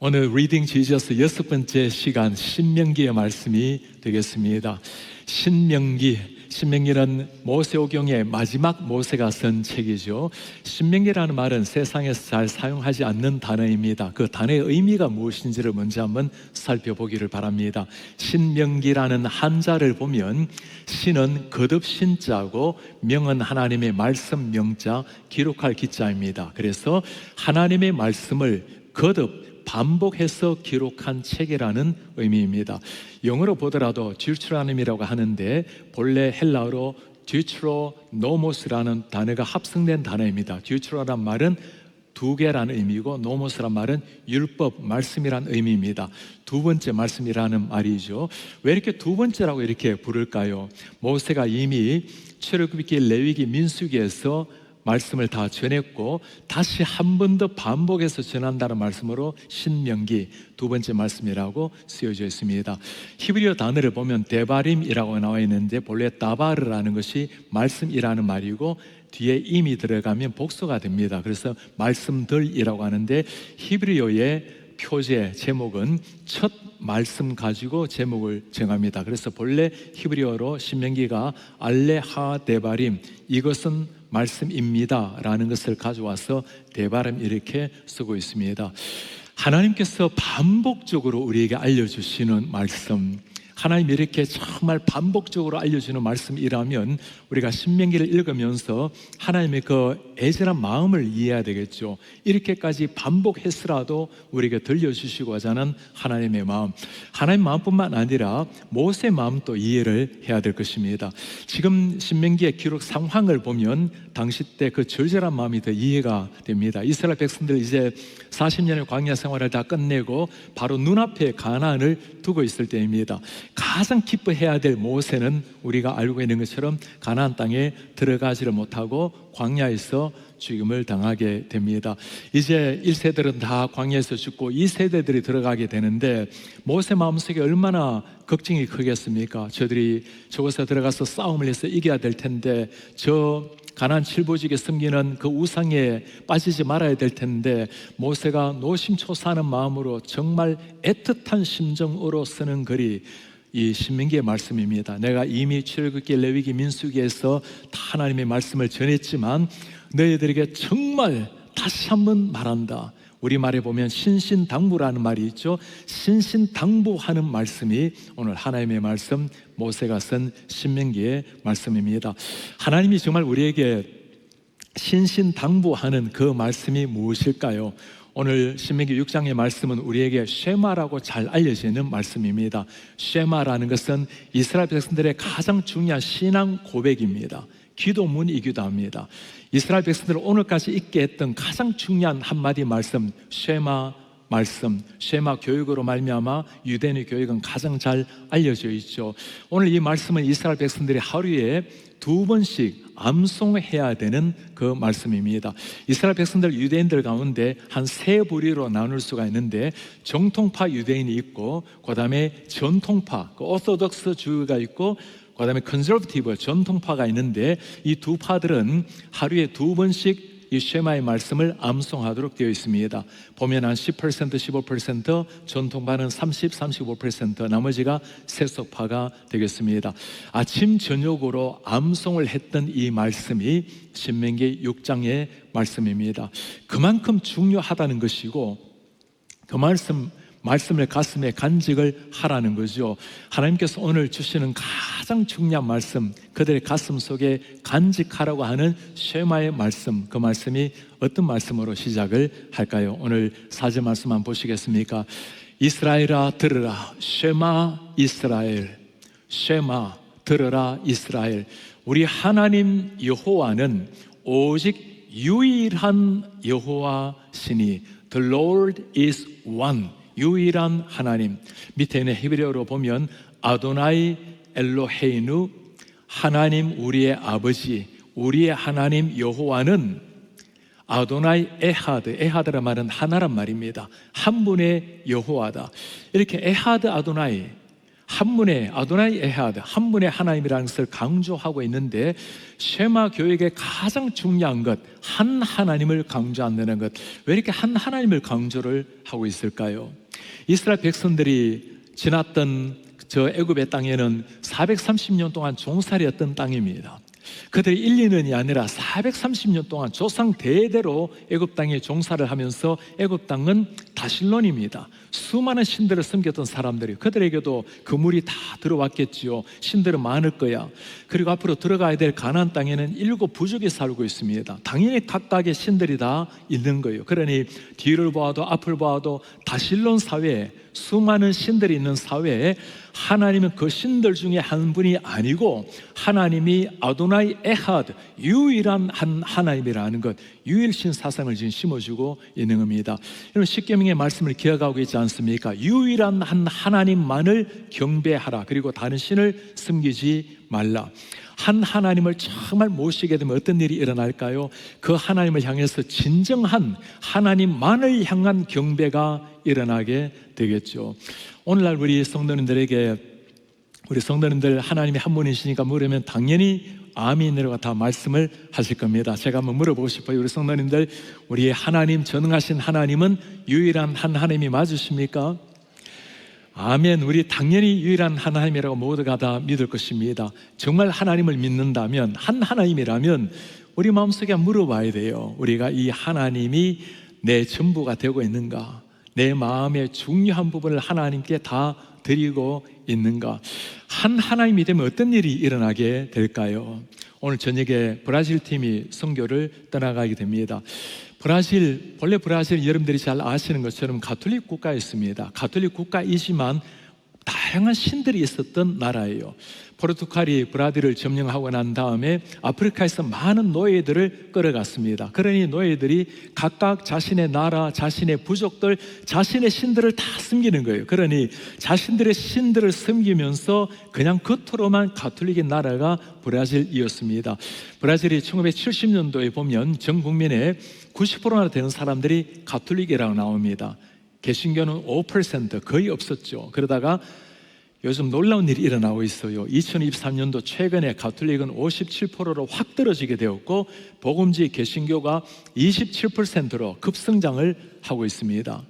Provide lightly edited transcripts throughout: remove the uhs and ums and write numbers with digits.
오늘 리딩 지저스 6번째 시간 신명기의 말씀이 되겠습니다. 신명기는 모세오경의 마지막 모세가 쓴 책이죠. 신명기라는 말은 세상에서 잘 사용하지 않는 단어입니다. 그 단어의 의미가 무엇인지를 먼저 한번 살펴보기를 바랍니다. 신명기라는 한자를 보면 신은 거듭 신자고 명은 하나님의 말씀 명자, 기록할 기자입니다. 그래서 하나님의 말씀을 거듭 반복해서 기록한 책이라는 의미입니다. 영어로 보더라도 듀트로노미라고 하는데 본래 헬라어로 듀트로노모스라는 단어가 합성된 단어입니다. 듀트로란 말은 두 개라는 의미고 노모스란 말은 율법, 말씀이란 의미입니다. 두 번째 말씀이라는 말이죠. 왜 이렇게 두 번째라고 이렇게 부를까요? 모세가 이미 출애굽기, 레위기, 민수기에서 말씀을 다 전했고 다시 한 번 더 반복해서 전한다는 말씀으로 신명기 두 번째 말씀이라고 쓰여져 있습니다. 히브리어 단어를 보면 데바림이라고 나와 있는데 본래 다바르라는 것이 말씀이라는 말이고 뒤에 임이 들어가면 복수가 됩니다. 그래서 말씀들이라고 하는데 히브리어의 표제 제목은 첫 말씀 가지고 제목을 정합니다. 그래서 본래 히브리어로 신명기가 알레하 데바림, 이것은 말씀입니다 라는 것을 가져와서 데바람 이렇게 쓰고 있습니다. 하나님께서 반복적으로 우리에게 알려주시는 말씀, 하나님이 이렇게 정말 반복적으로 알려주는 말씀이라면 우리가 신명기를 읽으면서 하나님의 그 애절한 마음을 이해해야 되겠죠. 이렇게까지 반복했으라도 우리에게 들려주시고자 하는 하나님의 마음, 하나님의 마음뿐만 아니라 모세의 마음도 이해를 해야 될 것입니다. 지금 신명기의 기록 상황을 보면 당시 때 그 절절한 마음이 더 이해가 됩니다. 이스라엘 백성들 이제 40년의 광야 생활을 다 끝내고 바로 눈앞에 가나안을 두고 있을 때입니다. 가장 기뻐해야 될 모세는 우리가 알고 있는 것처럼 가나안 땅에 들어가지를 못하고 광야에서 죽임을 당하게 됩니다. 이제 1세들은 다 광야에서 죽고 2세대들이 들어가게 되는데 모세 마음속에 얼마나 걱정이 크겠습니까? 저들이 저곳에 들어가서 싸움을 해서 이겨야 될 텐데 저 가나안 칠보직에 섬기는 그 우상에 빠지지 말아야 될 텐데 모세가 노심초사하는 마음으로 정말 애틋한 심정으로 쓰는 글이 이 신명기의 말씀입니다. 내가 이미 출애굽기, 레위기, 민수기에서 다 하나님의 말씀을 전했지만 너희들에게 정말 다시 한번 말한다. 우리말에 보면 신신당부라는 말이 있죠. 신신당부하는 말씀이 오늘 하나님의 말씀, 모세가 쓴 신명기의 말씀입니다. 하나님이 정말 우리에게 신신당부하는 그 말씀이 무엇일까요? 오늘 신명기 6장의 말씀은 우리에게 쉐마라고 잘 알려지는 말씀입니다. 쉐마라는 것은 이스라엘 백성들의 가장 중요한 신앙 고백입니다. 기도문이기도 합니다. 이스라엘 백성들을 오늘까지 있게 했던 가장 중요한 한마디 말씀, 쉐마 말씀, 쉐마 교육으로 말미암아 유대인의 교육은 가장 잘 알려져 있죠. 오늘 이 말씀은 이스라엘 백성들이 하루에 2번씩 암송해야 되는 그 말씀입니다. 이스라엘 백성들, 유대인들 가운데 한 3부류로 나눌 수가 있는데 정통파 유대인이 있고 그 다음에 전통파, 오소독스 주의가 있고 그 다음에 컨저버티브, 전통파가 있는데 이 두 파들은 하루에 2번씩 이 쉐마의 말씀을 암송하도록 되어 있습니다. 보면 한 10%, 15%, 전통파는 30, 35%, 나머지가 세속파가 되겠습니다. 아침 저녁으로 암송을 했던 이 말씀이 신명기 6장의 말씀입니다. 그만큼 중요하다는 것이고 그 말씀을 가슴에 간직을 하라는 거죠. 하나님께서 오늘 주시는 가장 중요한 말씀, 그들의 가슴 속에 간직하라고 하는 쉐마의 말씀, 그 말씀이 어떤 말씀으로 시작을 할까요? 오늘 4절 말씀 한번 보시겠습니까? 이스라엘아 들으라, 쉐마 이스라엘, 쉐마 들으라 이스라엘. 우리 하나님 여호와는 오직 유일한 여호와시니 The Lord is one. 유일한 하나님. 밑에 있는 히브리어로 보면 아도나이 엘로헤이누, 하나님 우리의 아버지, 우리의 하나님 여호와는 아도나이 에하드, 에하드란 말은 하나란 말입니다. 한 분의 여호와다. 이렇게 에하드 아도나이, 한 분의 아도나이 에하드, 한 분의 하나님이라는 것을 강조하고 있는데, 쉐마 교육의 가장 중요한 것, 한 하나님을 강조한다는 것. 왜 이렇게 한 하나님을 강조를 하고 있을까요? 이스라엘 백성들이 지났던 저 애굽의 땅에는 430년 동안 종살이였던 땅입니다. 그들이 1, 2년이 아니라 430년 동안 조상 대대로 애굽 땅에 종살을 하면서 애굽 땅은 다실론입니다. 수많은 신들을 섬겼던 사람들이, 그들에게도 그물이 다 들어왔겠지요. 신들은 많을 거야. 그리고 앞으로 들어가야 될 가나안 땅에는 7 부족이 살고 있습니다. 당연히 각각의 신들이 다 있는 거예요. 그러니 뒤를 보아도 앞을 보아도 다실론 사회에 수많은 신들이 있는 사회에 하나님은 그 신들 중에 한 분이 아니고 하나님이 아도나이 에하드, 유일한 한 하나님이라는 것, 유일신 사상을 지금 심어주고 있는 겁니다. 여러분, 십계명의 말씀을 기억하고 있지 않습니까? 유일한 한 하나님만을 경배하라. 그리고 다른 신을 섬기지 말라. 한 하나님을 정말 모시게 되면 어떤 일이 일어날까요? 그 하나님을 향해서 진정한 하나님만을 향한 경배가 일어나게 되겠죠. 오늘날 우리 성도님들 하나님이 한 분이시니까 물으면 당연히 아멘이라고 다 말씀을 하실 겁니다. 제가 한번 물어보고 싶어요. 우리 성도님들, 우리 하나님, 전능하신 하나님은 유일한 한 하나님이 맞으십니까? 아멘. 우리 당연히 유일한 하나님이라고 모두가 다 믿을 것입니다. 정말 하나님을 믿는다면, 한 하나님이라면 우리 마음속에 물어봐야 돼요. 우리가 이 하나님이 내 전부가 되고 있는가? 내 마음의 중요한 부분을 하나님께 다 드리고 있는가? 한 하나님이 되면 어떤 일이 일어나게 될까요? 오늘 저녁에 브라질 팀이 선교를 떠나가게 됩니다. 원래 브라질, 여러분들이 잘 아시는 것처럼 가톨릭 국가였습니다. 가톨릭 국가이지만 다양한 신들이 있었던 나라예요. 포르투갈이 브라질을 점령하고 난 다음에 아프리카에서 많은 노예들을 끌어갔습니다. 그러니 노예들이 각각 자신의 나라, 자신의 부족들, 자신의 신들을 다 섬기는 거예요. 그러니 자신들의 신들을 섬기면서 그냥 겉으로만 가톨릭의 나라가 브라질이었습니다. 브라질이 1970년도에 보면 전 국민의 90%나 되는 사람들이 가톨릭이라고 나옵니다. 개신교는 5% 거의 없었죠. 그러다가 요즘 놀라운 일이 일어나고 있어요. 2023년도 최근에 가톨릭은 57%로 확 떨어지게 되었고, 복음지 개신교가 27%로 급성장을 하고 있습니다.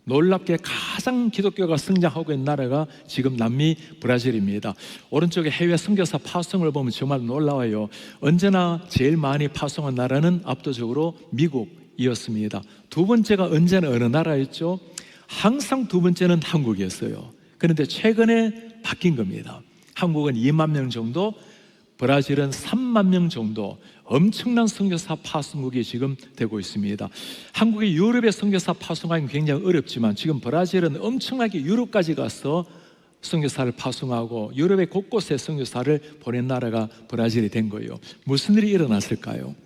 놀랍게 가장 기독교가 성장하고 있는 나라가 지금 남미 브라질입니다. 오른쪽에 해외 선교사 파송을 보면 정말 놀라워요. 언제나 제일 많이 파송한 나라는 압도적으로 미국이었습니다. 두 번째가 언제나 어느 나라였죠? 항상 두 번째는 한국이었어요. 그런데 최근에 바뀐 겁니다. 한국은 2만 명 정도, 브라질은 3만 명 정도, 엄청난 선교사 파송국이 지금 되고 있습니다. 한국이 유럽의 선교사 파송하기 굉장히 어렵지만 지금 브라질은 엄청나게 유럽까지 가서 선교사를 파송하고 유럽의 곳곳에 선교사를 보낸 나라가 브라질이 된 거예요. 무슨 일이 일어났을까요?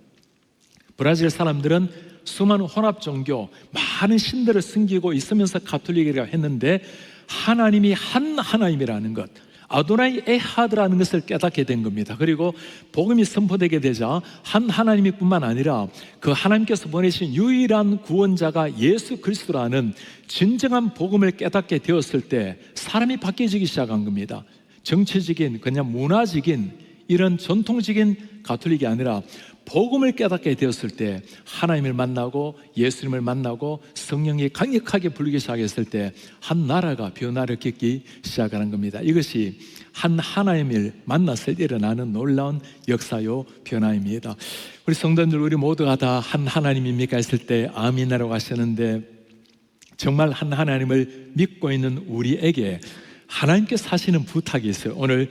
브라질 사람들은 수많은 혼합 종교, 많은 신들을 섬기고 있으면서 가톨릭이라고 했는데, 하나님이 한 하나님이라는 것, 아도나이 에하드라는 것을 깨닫게 된 겁니다. 그리고 복음이 선포되게 되자 한 하나님이 뿐만 아니라 그 하나님께서 보내신 유일한 구원자가 예수 그리스도라는 진정한 복음을 깨닫게 되었을 때 사람이 바뀌어지기 시작한 겁니다. 정치적인, 그냥 문화적인, 이런 전통적인 가톨릭이 아니라 복음을 깨닫게 되었을 때, 하나님을 만나고 예수님을 만나고 성령이 강력하게 불기 시작했을 때 한 나라가 변화를 겪기 시작하는 겁니다. 이것이 한 하나님을 만났을 때 일어나는 놀라운 역사요 변화입니다. 우리 성도님들, 우리 모두가 다 한 하나님입니까 했을 때 아멘이라고 하셨는데, 정말 한 하나님을 믿고 있는 우리에게 하나님께서 하시는 부탁이 있어요. 오늘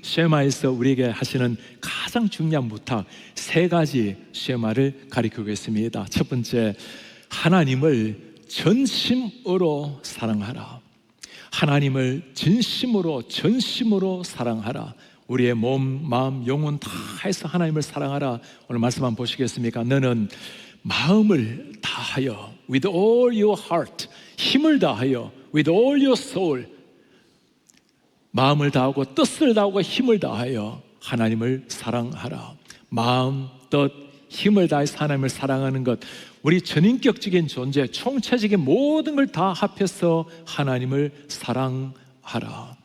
쉐마에서 우리에게 하시는 가장 중요한 부탁 3가지 쉐마를 가리키고 있습니다. 첫 번째, 하나님을 전심으로 사랑하라. 하나님을 진심으로, 전심으로 사랑하라. 우리의 몸, 마음, 영혼 다 해서 하나님을 사랑하라. 오늘 말씀 한번 보시겠습니까? 너는 마음을 다하여, with all your heart, 힘을 다하여, with all your soul, 마음을 다하고 뜻을 다하고 힘을 다하여 하나님을 사랑하라. 마음, 뜻, 힘을 다해서 하나님을 사랑하는 것, 우리 전인격적인 존재, 총체적인 모든 걸 다 합해서 하나님을 사랑하라.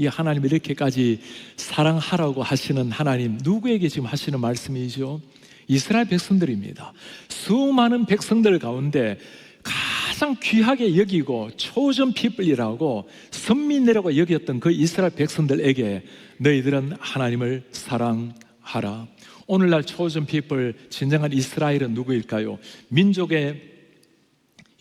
이 하나님을 이렇게까지 사랑하라고 하시는 하나님, 누구에게 지금 하시는 말씀이죠? 이스라엘 백성들입니다. 수많은 백성들 가운데 가장 귀하게 여기고 초전 피플이라고 선민이라고 여겼던 그 이스라엘 백성들에게 너희들은 하나님을 사랑하라. 오늘날 초전 피플, 진정한 이스라엘은 누구일까요? 민족의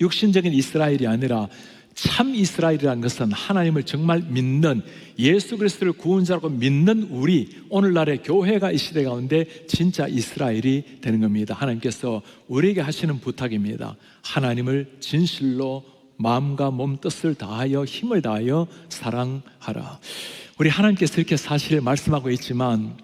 육신적인 이스라엘이 아니라 참 이스라엘이라는 것은 하나님을 정말 믿는, 예수 그리스도를 구원자라고 믿는 우리, 오늘날의 교회가 이 시대 가운데 진짜 이스라엘이 되는 겁니다. 하나님께서 우리에게 하시는 부탁입니다. 하나님을 진실로 마음과 몸, 뜻을 다하여 힘을 다하여 사랑하라. 우리 하나님께서 이렇게 사실을 말씀하고 있지만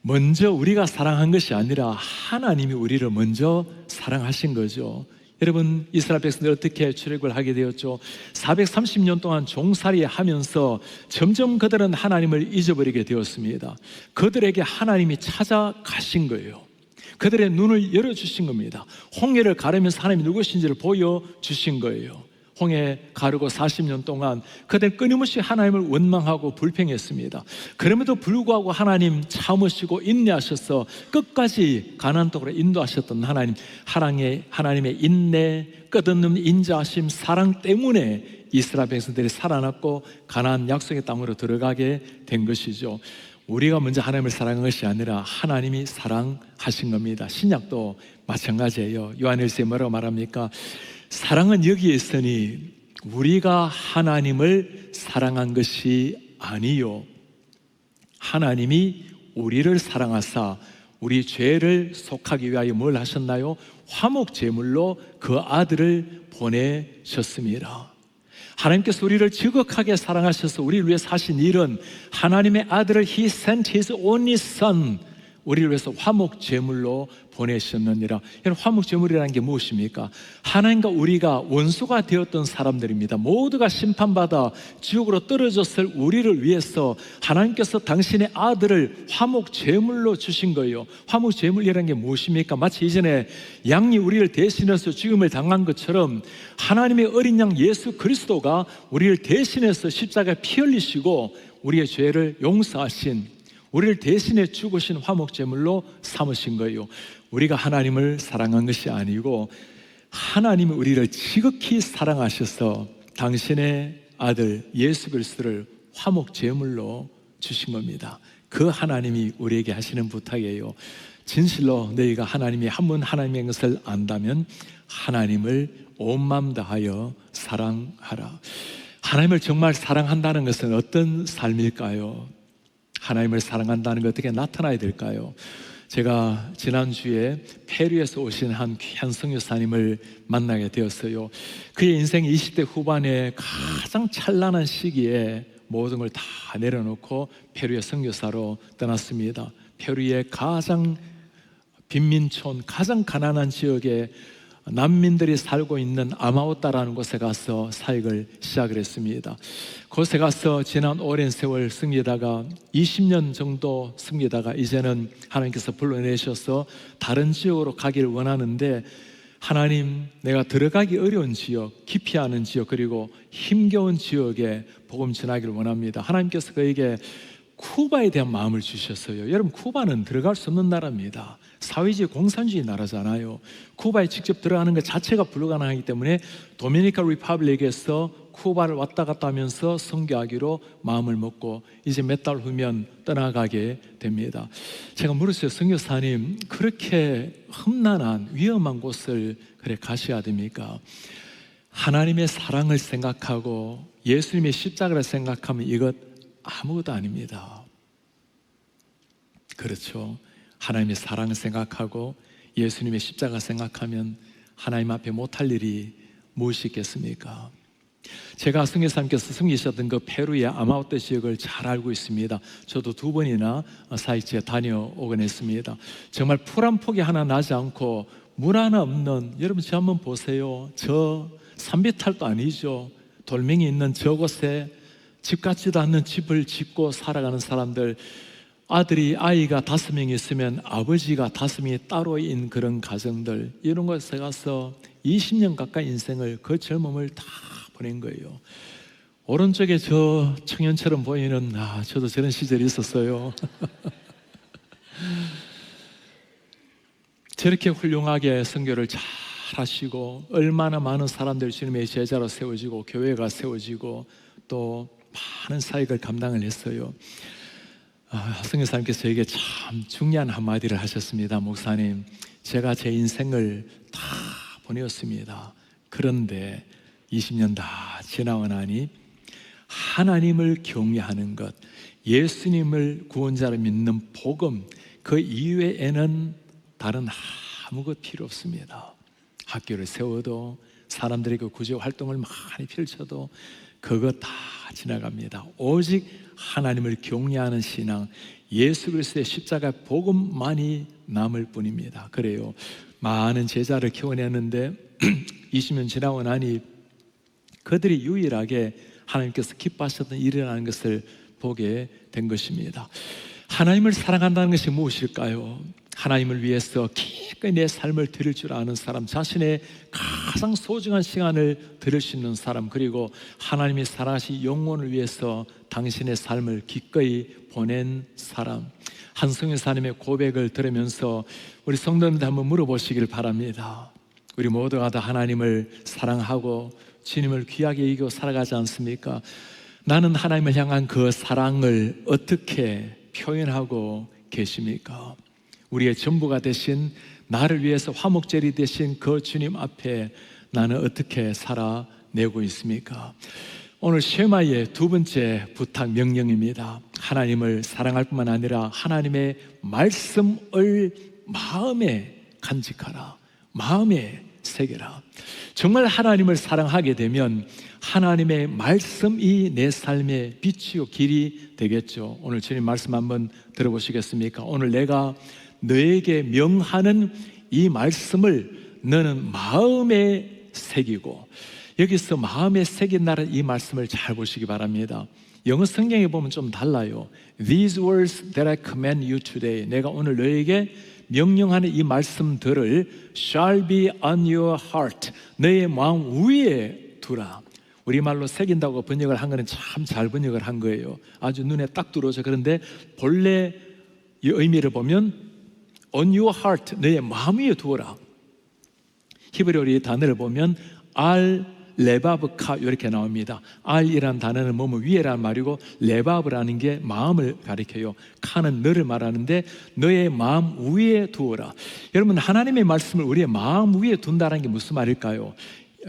먼저 우리가 사랑한 것이 아니라 하나님이 우리를 먼저 사랑하신 거죠. 여러분, 이스라엘 백성들이 어떻게 출애굽을 하게 되었죠? 430년 동안 종살이 하면서 점점 그들은 하나님을 잊어버리게 되었습니다. 그들에게 하나님이 찾아가신 거예요. 그들의 눈을 열어주신 겁니다. 홍해를 가르면서 하나님이 누구신지를 보여주신 거예요. 홍해 가르고 40년 동안 그들은 끊임없이 하나님을 원망하고 불평했습니다. 그럼에도 불구하고 하나님 참으시고 인내하셔서 끝까지 가나안 땅으로 인도하셨던 하나님, 하나님의 인내, 끝없는 인자하심, 사랑 때문에 이스라엘 백성들이 살아났고 가나안 약속의 땅으로 들어가게 된 것이죠. 우리가 먼저 하나님을 사랑한 것이 아니라 하나님이 사랑하신 겁니다. 신약도 마찬가지예요. 요한일서에 뭐라고 말합니까? 사랑은 여기에 있으니 우리가 하나님을 사랑한 것이 아니요, 하나님이 우리를 사랑하사 우리 죄를 속하기 위하여 뭘 하셨나요? 화목제물로 그 아들을 보내셨습니다. 하나님께서 우리를 지극하게 사랑하셔서 우리를 위해서 하신 일은 하나님의 아들을 He sent His only Son, 우리를 위해서 화목제물로 보내셨느니라. 여러분, 화목제물이라는 게 무엇입니까? 하나님과 우리가 원수가 되었던 사람들입니다. 모두가 심판받아 지옥으로 떨어졌을 우리를 위해서 하나님께서 당신의 아들을 화목제물로 주신 거예요. 화목제물이라는 게 무엇입니까? 마치 이전에 양이 우리를 대신해서 죽음을 당한 것처럼 하나님의 어린 양 예수 그리스도가 우리를 대신해서 십자가에 피 흘리시고 우리의 죄를 용서하신, 우리를 대신해 죽으신 화목제물로 삼으신 거예요. 우리가 하나님을 사랑한 것이 아니고 하나님이 우리를 지극히 사랑하셔서 당신의 아들 예수 그리스도를 화목제물로 주신 겁니다. 그 하나님이 우리에게 하시는 부탁이에요. 진실로 너희가 하나님이 한 분 하나님의 것을 안다면 하나님을 온 마음 다하여 사랑하라. 하나님을 정말 사랑한다는 것은 어떤 삶일까요? 하나님을 사랑한다는 게 어떻게 나타나야 될까요? 제가 지난주에 페루에서 오신 한 귀한 선교사님을 만나게 되었어요. 그의 인생 20대 후반에 가장 찬란한 시기에 모든 걸 다 내려놓고 페루의 선교사로 떠났습니다. 페루의 가장 빈민촌, 가장 가난한 지역에 난민들이 살고 있는 아마오따라는 곳에 가서 사역을 시작을 했습니다. 그곳에 가서 지난 오랜 세월 섬기다가 20년 정도 섬기다가 이제는 하나님께서 불러내셔서 다른 지역으로 가기를 원하는데, 하나님, 내가 들어가기 어려운 지역, 기피하는 지역, 그리고 힘겨운 지역에 복음 전하기를 원합니다. 하나님께서 그에게 쿠바에 대한 마음을 주셨어요. 여러분, 쿠바는 들어갈 수 없는 나라입니다. 사회주의 공산주의 나라잖아요. 쿠바에 직접 들어가는 것 자체가 불가능하기 때문에 도미니카 리퍼블릭에서 쿠바를 왔다 갔다 하면서 선교하기로 마음을 먹고 이제 몇 달 후면 떠나가게 됩니다. 제가 물었어요. 선교사님, 그렇게 험난한 위험한 곳을 그래 가셔야 됩니까? 하나님의 사랑을 생각하고 예수님의 십자가를 생각하면 이것 아무것도 아닙니다. 그렇죠. 하나님의 사랑을 생각하고 예수님의 십자가 생각하면 하나님 앞에 못할 일이 무엇이 있겠습니까? 제가 선교사님께서 섬기셨던 그 페루의 아마오떼 지역을 잘 알고 있습니다. 저도 2번이나 사역지에 다녀오곤 했습니다. 정말 풀 한 폭이 하나 나지 않고 물 하나 없는, 여러분 저 한번 보세요. 저 산비탈도 아니죠. 돌멩이 있는 저곳에 집 같지도 않는 집을 짓고 살아가는 사람들, 아이가 5명 있으면 아버지가 5명이 따로인 그런 가정들, 이런 곳에 가서 20년 가까이 인생을, 그 젊음을 다 보낸 거예요. 오른쪽에 저 청년처럼 보이는 저도 저런 시절이 있었어요. 저렇게 훌륭하게 선교를 잘 하시고 얼마나 많은 사람들 주님의 제자로 세워지고 교회가 세워지고 또 많은 사역을 감당을 했어요. 선교사님께서 저에게 참 중요한 한마디를 하셨습니다. 목사님, 제가 제 인생을 다 보내었습니다. 그런데 20년 다 지나고 나니 하나님을 경외하는 것, 예수님을 구원자로 믿는 복음, 그 이외에는 다른 아무것 필요 없습니다. 학교를 세워도 사람들에게 구제 활동을 많이 펼쳐도 그거 다 지나갑니다. 오직 하나님을 경외하는 신앙, 예수 그리스도의 십자가 복음만이 남을 뿐입니다. 그래요. 많은 제자를 키워냈는데 20년 지나고 나니 그들이 유일하게 하나님께서 기뻐하셨던 일이라는 것을 보게 된 것입니다. 하나님을 사랑한다는 것이 무엇일까요? 하나님을 위해서 기꺼이 내 삶을 드릴 줄 아는 사람, 자신의 가장 소중한 시간을 드릴 수 있는 사람, 그리고 하나님이 사랑하신 영혼을 위해서 당신의 삶을 기꺼이 보낸 사람. 한성현 사님의 고백을 들으면서 우리 성도님들 한번 물어보시길 바랍니다. 우리 모두가 다 하나님을 사랑하고 주님을 귀하게 여기고 살아가지 않습니까? 나는 하나님을 향한 그 사랑을 어떻게 표현하고 계십니까? 우리의 전부가 되신, 나를 위해서 화목제리 되신 그 주님 앞에 나는 어떻게 살아내고 있습니까? 오늘 쉐마의 두 번째 부탁 명령입니다. 하나님을 사랑할 뿐만 아니라 하나님의 말씀을 마음에 간직하라, 마음에 새겨라. 정말 하나님을 사랑하게 되면 하나님의 말씀이 내 삶의 빛이요 길이 되겠죠. 오늘 주님 말씀 한번 들어보시겠습니까? 오늘 내가 너에게 명하는 이 말씀을 너는 마음에 새기고, 여기서 마음에 새긴다는 이 말씀을 잘 보시기 바랍니다. 영어 성경에 보면 좀 달라요. These words that I command you today, 내가 오늘 너에게 명령하는 이 말씀들을 shall be on your heart, 너의 마음 위에 두라. 우리말로 새긴다고 번역을 한 거는 참 잘 번역을 한 거예요. 아주 눈에 딱 들어오죠. 그런데 본래 이 의미를 보면 on your heart, 너의 마음 위에 두어라. 히브리어의 단어를 보면 알 레바브카 이렇게 나옵니다. 알이라는 단어는 뭐뭐 위에라는 말이고 레바브라는 게 마음을 가리켜요. 카는 너를 말하는데 너의 마음 위에 두어라. 여러분, 하나님의 말씀을 우리의 마음 위에 둔다는 게 무슨 말일까요?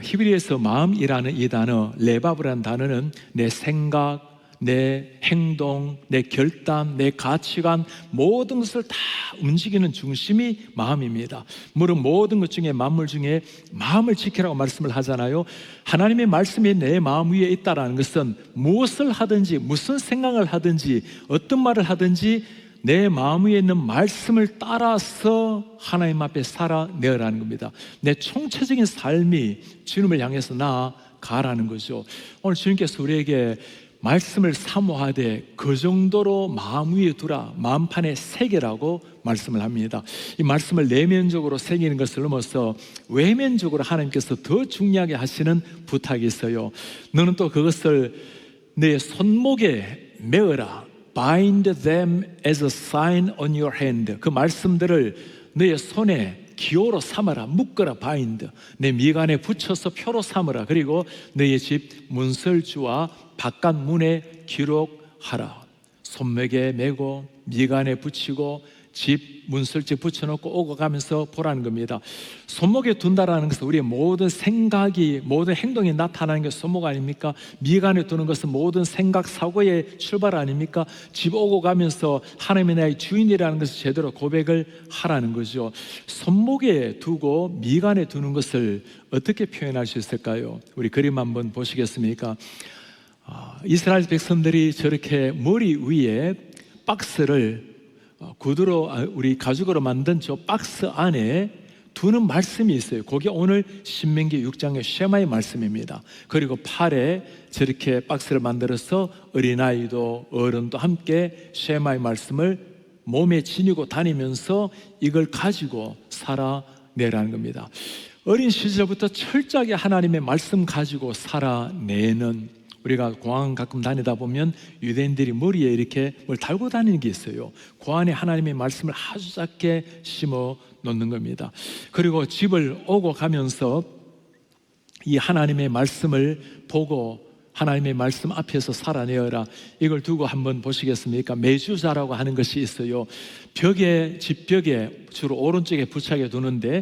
히브리에서 마음이라는 이 단어, 레바브라는 단어는 내 생각, 내 행동, 내 결단, 내 가치관, 모든 것을 다 움직이는 중심이 마음입니다. 물론 모든 것 중에, 만물 중에 마음을 지키라고 말씀을 하잖아요. 하나님의 말씀이 내 마음 위에 있다는 것은 무엇을 하든지, 무슨 생각을 하든지, 어떤 말을 하든지 내 마음 위에 있는 말씀을 따라서 하나님 앞에 살아내라는 겁니다. 내 총체적인 삶이 주님을 향해서 나아가라는 거죠. 오늘 주님께서 우리에게 말씀을 사모하되 그 정도로 마음 위에 두라, 마음판에 새기라고 말씀을 합니다. 이 말씀을 내면적으로 새기는 것을 넘어서 외면적으로 하나님께서 더 중요하게 하시는 부탁이 있어요. 너는 또 그것을 내 손목에 메어라. Bind them as a sign on your hand. 그 말씀들을 너의 손에 기호로 삼아라. 묶어라. bind. 내 미간에 붙여서 표로 삼으라. 그리고 너의 집 문설주와 바깥 문에 기록하라. 손목에 메고 미간에 붙이고 집 문설주에 붙여놓고 오고 가면서 보라는 겁니다. 손목에 둔다라는 것은 우리의 모든 생각이, 모든 행동이 나타나는 게 손목 아닙니까? 미간에 두는 것은 모든 생각, 사고의 출발 아닙니까? 집 오고 가면서 하나님이 나의 주인이라는 것을 제대로 고백을 하라는 거죠. 손목에 두고 미간에 두는 것을 어떻게 표현할 수 있을까요? 우리 그림 한번 보시겠습니까? 이스라엘 백성들이 저렇게 머리 위에 박스를 구두로, 우리 가죽으로 만든 저 박스 안에 두는 말씀이 있어요. 그게 오늘 신명기 6장의 쉐마의 말씀입니다. 그리고 팔에 저렇게 박스를 만들어서 어린아이도 어른도 함께 쉐마의 말씀을 몸에 지니고 다니면서 이걸 가지고 살아내라는 겁니다. 어린 시절부터 철저하게 하나님의 말씀 가지고 살아내는 우리가 공항 가끔 다니다 보면 유대인들이 머리에 이렇게 뭘 달고 다니는 게 있어요. 그 안에 하나님의 말씀을 아주 작게 심어 놓는 겁니다. 그리고 집을 오고 가면서 이 하나님의 말씀을 보고 하나님의 말씀 앞에서 살아내어라, 이걸 두고 한번 보시겠습니까? 매주자라고 하는 것이 있어요. 벽에, 집벽에 주로 오른쪽에 부착해 두는데,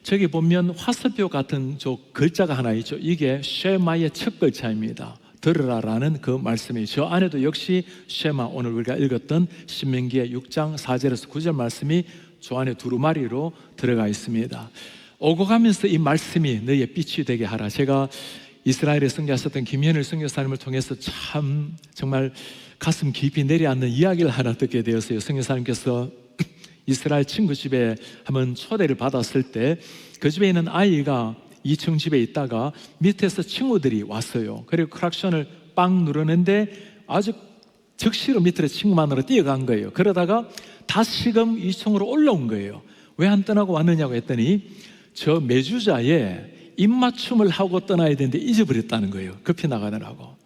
저기 보면 화살표 같은 저 글자가 하나 있죠. 이게 쉐마의 첫 글자입니다. 들으라라는 그 말씀이, 저 안에도 역시 쉐마, 오늘 우리가 읽었던 신명기의 6장 4절에서 9절 말씀이 저 안에 두루마리로 들어가 있습니다. 오고 가면서 이 말씀이 너희의 빛이 되게 하라. 제가 이스라엘에 선교하셨던 김현일 선교사님을 통해서 참 정말 가슴 깊이 내려앉는 이야기를 하나 듣게 되었어요. 선교사님께서 이스라엘 친구 집에 한번 초대를 받았을 때, 그 집에 있는 아이가 2층 집에 있다가 밑에서 친구들이 왔어요. 그리고 크락션을 빵 누르는데 아주 즉시로 밑으로 친구만으로 뛰어간 거예요. 그러다가 다시금 2층으로 올라온 거예요. 왜 안 떠나고 왔느냐고 했더니 저 매주자에 입맞춤을 하고 떠나야 되는데 잊어버렸다는 거예요. 급히 나가느라고.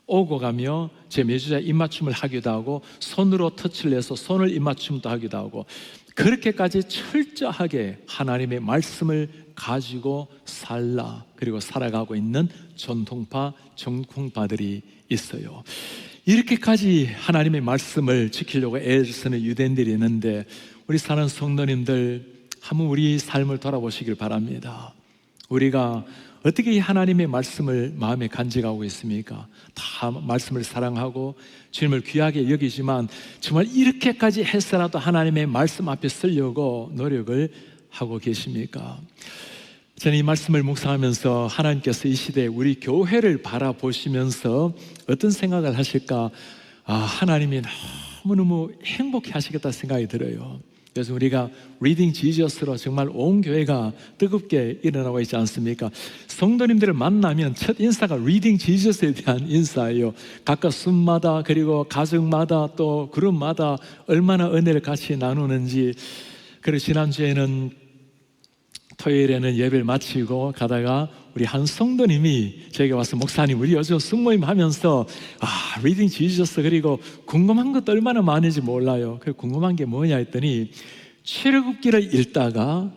오고 가며 제 매주자에 입맞춤을 하기도 하고, 손으로 터치를 해서 손을 입맞춤도 하기도 하고, 그렇게까지 철저하게 하나님의 말씀을 가지고 살라, 그리고 살아가고 있는 전통파, 정통파들이 있어요. 이렇게까지 하나님의 말씀을 지키려고 애를 쓰는 유대인들이 있는데, 우리 사는 성도님들 한번 우리 삶을 돌아보시길 바랍니다. 우리가 어떻게 이 하나님의 말씀을 마음에 간직하고 있습니까? 다 말씀을 사랑하고 주님을 귀하게 여기지만 정말 이렇게까지 해서라도 하나님의 말씀 앞에 쓰려고 노력을 하고 계십니까? 저는 이 말씀을 묵상하면서 하나님께서 이 시대에 우리 교회를 바라보시면서 어떤 생각을 하실까? 하나님이 너무너무 행복해 하시겠다 생각이 들어요. 그래서 우리가 리딩 지저스로 정말 온 교회가 뜨겁게 일어나고 있지 않습니까? 성도님들을 만나면 첫 인사가 리딩 지저스에 대한 인사예요. 각각 숨마다, 그리고 가정마다, 또 그룹마다 얼마나 은혜를 같이 나누는지. 그리고 지난주에는 토요일에는 예배를 마치고 가다가 우리 한 성도님이 저에게 와서, 목사님 우리 요즘 숙모임 하면서 리딩 지저스, 그리고 궁금한 것도 얼마나 많은지 몰라요. 그 궁금한 게 뭐냐 했더니, 출애굽기를 읽다가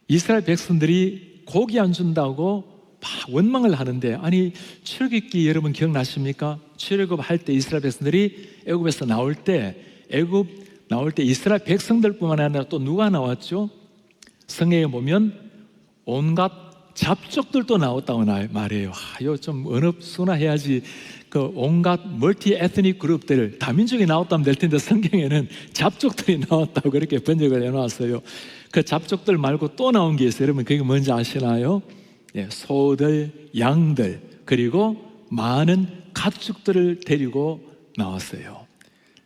이스라엘 백성들이 고기 안 준다고 막 원망을 하는데, 아니 출애굽기 여러분 기억나십니까? 출애굽할 때 이스라엘 백성들이 애굽에서 나올 때 이스라엘 백성들뿐만 아니라 또 누가 나왔죠? 성경에 보면 온갖 잡족들도 나왔다고 말해요. 이거 좀 언어순화해야지. 그 온갖 멀티 에트닉 그룹들, 다민족이 나왔다면 될 텐데 성경에는 잡족들이 나왔다고 그렇게 번역을 해놨어요. 그 잡족들 말고 또 나온 게 있어요. 여러분 그게 뭔지 아시나요? 소들, 양들, 그리고 많은 가축들을 데리고 나왔어요.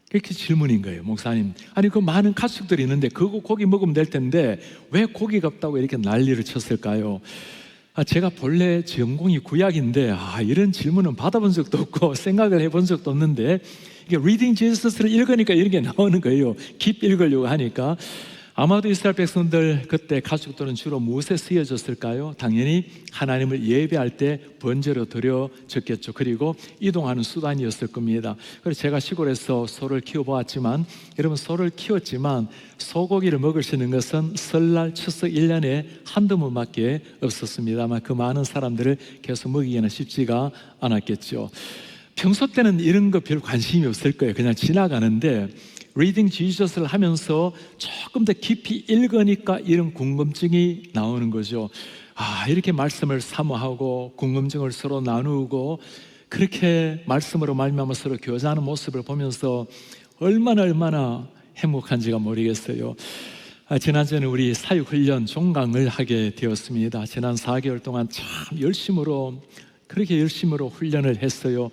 그렇게 질문인 거예요. 목사님, 아니 그 많은 가축들이 있는데 그거 고기 먹으면 될 텐데 왜 고기가 없다고 이렇게 난리를 쳤을까요? 제가 본래 전공이 구약인데 이런 질문은 받아본 적도 없고 생각을 해본 적도 없는데, 이게 리딩 지저스를 읽으니까 이런 게 나오는 거예요. 깊이 읽으려고 하니까. 아마도 이스라엘 백성들 그때 가축들은 주로 무엇에 쓰여졌을까요? 당연히 하나님을 예배할 때 번제로 드려졌겠죠. 그리고 이동하는 수단이었을 겁니다. 그래서 제가 시골에서 소를 키워보았지만, 여러분 소를 키웠지만 소고기를 먹을 수 있는 것은 설날, 추석 1년에 한두 번밖에 없었습니다만 그 많은 사람들을 계속 먹이기는 쉽지가 않았겠죠. 평소 때는 이런 거 별 관심이 없을 거예요. 그냥 지나가는데 리딩 지저스를 하면서 조금 더 깊이 읽으니까 이런 궁금증이 나오는 거죠. 이렇게 말씀을 사모하고 궁금증을 서로 나누고 그렇게 말씀으로 말미암아 서로 교제하는 모습을 보면서 얼마나 행복한지가 모르겠어요. 지난주에는 우리 사육훈련 종강을 하게 되었습니다. 지난 4개월 동안 참 그렇게 열심으로 훈련을 했어요.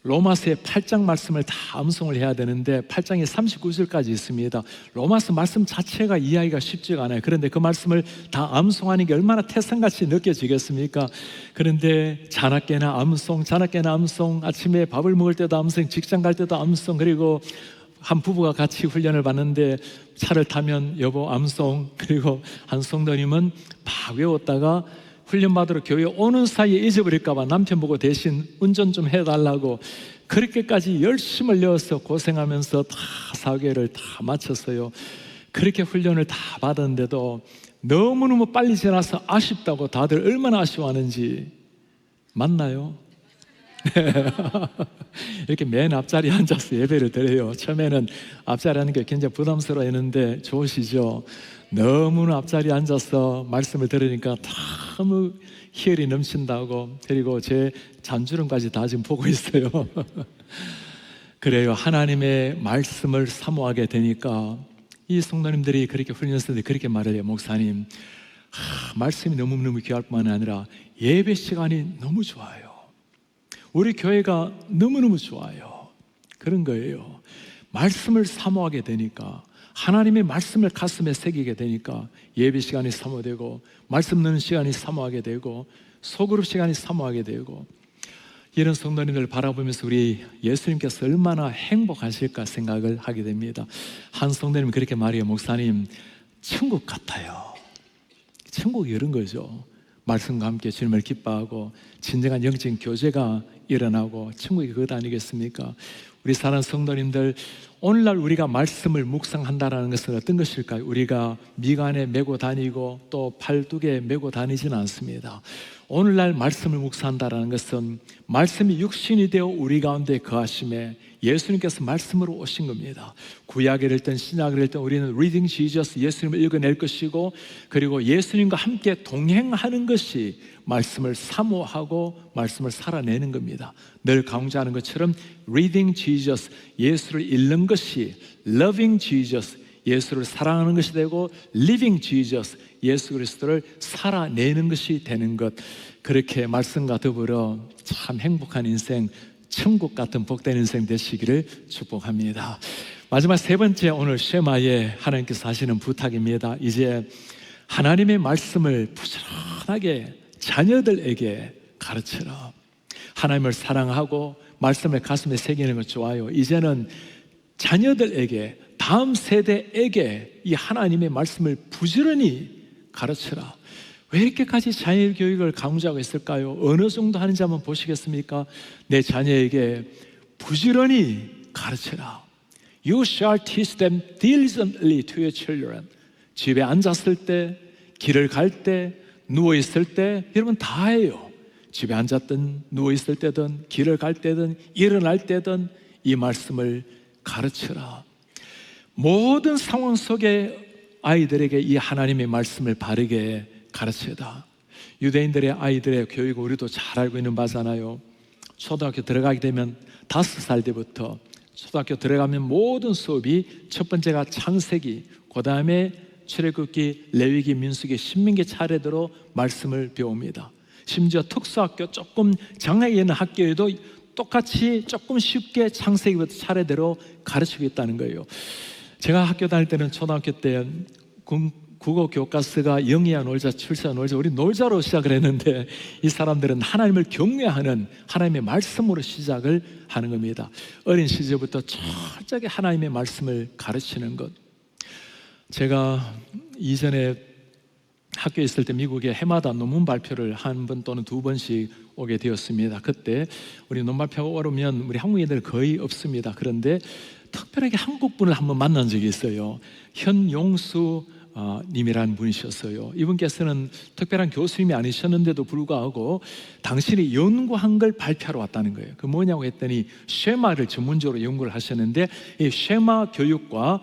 로마서의 8장 말씀을 다 암송을 해야 되는데 8장에 39절까지 있습니다. 로마서 말씀 자체가 이해하기가 쉽지가 않아요. 그런데 그 말씀을 다 암송하는 게 얼마나 태산같이 느껴지겠습니까? 그런데 자나깨나 암송, 아침에 밥을 먹을 때도 암송, 직장 갈 때도 암송, 그리고 한 부부가 같이 훈련을 받는데 차를 타면 여보 암송, 그리고 한 성도님은 막 외웠다가 훈련받으러 교회 오는 사이에 잊어버릴까 봐 남편 보고 대신 운전 좀 해달라고 그렇게까지 열심을 내어서 고생하면서 다 사교회를 다 마쳤어요. 그렇게 훈련을 다 받았는데도 너무너무 빨리 지나서 아쉽다고 다들 얼마나 아쉬워하는지 맞나요? 이렇게 맨 앞자리에 앉아서 예배를 드려요. 처음에는 앞자리에 앉는 게 굉장히 부담스러워 했는데 좋으시죠? 너무나 앞자리에 앉아서 말씀을 들으니까 너무 희열이 넘친다고, 그리고 제 잔주름까지 다 지금 보고 있어요. 그래요. 하나님의 말씀을 사모하게 되니까 이 성도님들이 그렇게 훈련했을 때 그렇게 말을 해요. 목사님, 말씀이 너무너무 귀할 뿐만 아니라 예배 시간이 너무 좋아요. 우리 교회가 너무너무 좋아요. 그런 거예요. 말씀을 사모하게 되니까, 하나님의 말씀을 가슴에 새기게 되니까 예배 시간이 사모되고, 말씀 듣는 시간이 사모하게 되고, 소그룹 시간이 사모하게 되고, 이런 성도님들 바라보면서 우리 예수님께서 얼마나 행복하실까 생각을 하게 됩니다. 한 성도님은 그렇게 말해요. 목사님, 천국 같아요. 천국이 이런 거죠. 말씀과 함께 주님을 기뻐하고 진정한 영적인 교제가 일어나고 천국이 그것 아니겠습니까? 우리 사랑하는 성도님들, 오늘날 우리가 말씀을 묵상한다는 것은 어떤 것일까요? 우리가 미간에 메고 다니고 또 팔뚝에 메고 다니지는 않습니다. 오늘날 말씀을 묵상한다는 것은 말씀이 육신이 되어 우리 가운데 거하심에 예수님께서 말씀으로 오신 겁니다. 구약을 읽든 신약을 읽든 우리는 Reading Jesus, 예수님을 읽어낼 것이고, 그리고 예수님과 함께 동행하는 것이 말씀을 사모하고 말씀을 살아내는 겁니다. 늘 강조하는 것처럼 Reading Jesus, 예수를 읽는 것이 Loving Jesus, 예수를 사랑하는 것이 되고, Living Jesus, 예수 그리스도를 살아내는 것이 되는 것, 그렇게 말씀과 더불어 참 행복한 인생, 천국 같은 복된 인생 되시기를 축복합니다. 마지막 세 번째, 오늘 쉐마에 하나님께서 하시는 부탁입니다. 이제 하나님의 말씀을 부지런하게 자녀들에게 가르쳐라. 하나님을 사랑하고 말씀을 가슴에 새기는 것 좋아요. 이제는 자녀들에게, 다음 세대에게 이 하나님의 말씀을 부지런히 가르쳐라. 왜 이렇게까지 자녀 교육을 강조하고 있을까요? 어느 정도 하는지 한번 보시겠습니까? 내 자녀에게 부지런히 가르쳐라. You shall teach them diligently to your children. 집에 앉았을 때, 길을 갈 때, 누워있을 때, 여러분 다 해요. 집에 앉았든 누워있을 때든 길을 갈 때든 일어날 때든 이 말씀을 가르쳐라. 모든 상황 속에 아이들에게 이 하나님의 말씀을 바르게 가르쳐다. 유대인들의 아이들의 교육을 우리도 잘 알고 있는 바잖아요. 초등학교 들어가게 되면 5살 때부터 초등학교 들어가면 모든 수업이 첫 번째가 창세기, 그 다음에 출애굽기, 레위기, 민수기, 신명기 차례대로 말씀을 배웁니다. 심지어 특수학교, 조금 장애가 있는 학교에도 똑같이 조금 쉽게 창세기부터 차례대로 가르치고 있다는 거예요. 제가 학교 다닐 때는 초등학교 때 국어 교과서가 영희야 놀자, 출세야 놀자, 우리 놀자로 시작을 했는데 이 사람들은 하나님을 경외하는 하나님의 말씀으로 시작을 하는 겁니다. 어린 시절부터 철저하게 하나님의 말씀을 가르치는 것. 제가 이전에 학교에 있을 때 미국에 해마다 논문 발표를 한 번 또는 두 번씩 오게 되었습니다. 그때 우리 논문 발표가 오르면 우리 한국인들 거의 없습니다. 그런데 특별하게 한국분을 한번 만난 적이 있어요. 현용수 님이라는 분이셨어요. 이분께서는 특별한 교수님이 아니셨는데도 불구하고 당신이 연구한 걸 발표하러 왔다는 거예요. 그 뭐냐고 했더니 쉐마를 전문적으로 연구를 하셨는데 이 쉐마 교육과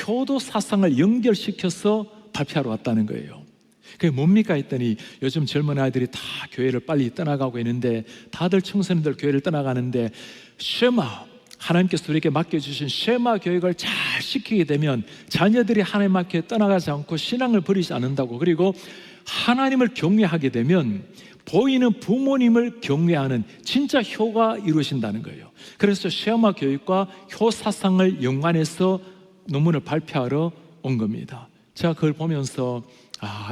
효도 사상을 연결시켜서 발표하러 왔다는 거예요. 그게 뭡니까 했더니 요즘 젊은 아이들이 다 교회를 빨리 떠나가고 있는데, 다들 청소년들 교회를 떠나가는데 쉐마, 하나님께서 우리에게 맡겨주신 쉐마 교육을 잘 시키게 되면 자녀들이 하나님 앞에 떠나가지 않고 신앙을 버리지 않는다고, 그리고 하나님을 경외하게 되면 보이는 부모님을 경외하는 진짜 효가 이루어진다는 거예요. 그래서 쉐마 교육과 효 사상을 연관해서 논문을 발표하러 온 겁니다. 제가 그걸 보면서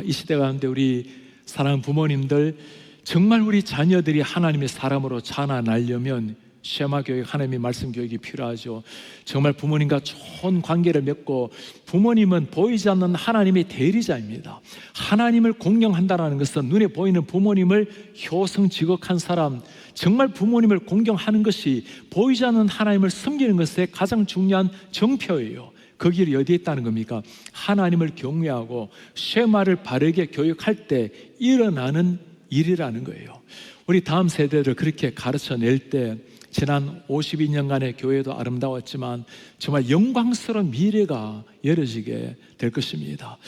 이 시대 가운데 우리 사랑하는 부모님들, 정말 우리 자녀들이 하나님의 사람으로 자라나려면 쉐마 교육, 하나님의 말씀 교육이 필요하죠. 정말 부모님과 좋은 관계를 맺고, 부모님은 보이지 않는 하나님의 대리자입니다. 하나님을 공경한다는 것은 눈에 보이는 부모님을 효성지겁한 사람, 정말 부모님을 공경하는 것이 보이지 않는 하나님을 섬기는 것의 가장 중요한 정표예요. 그 길이 어디에 있다는 겁니까? 하나님을 경외하고 쉐마를 바르게 교육할 때 일어나는 일이라는 거예요. 우리 다음 세대를 그렇게 가르쳐낼 때 지난 52년간의 교회도 아름다웠지만 정말 영광스러운 미래가 열어지게 될 것입니다.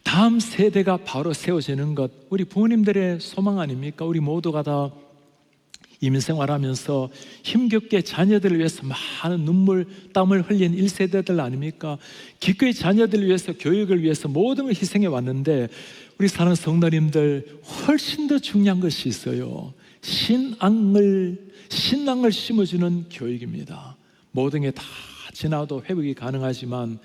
다음 세대가 바로 세워지는 것, 우리 부모님들의 소망 아닙니까? 우리 모두가 다 임생활하면서 힘겹게 자녀들을 위해서 많은 눈물, 땀을 흘린 1세대들 아닙니까? 기꺼이 자녀들을 위해서, 교육을 위해서 모든 걸 희생해 왔는데, 우리 사랑하는 성도님들, 훨씬 더 중요한 것이 있어요. 신앙을 심어주는 교육입니다. 모든 게 다 지나도 회복이 가능하지만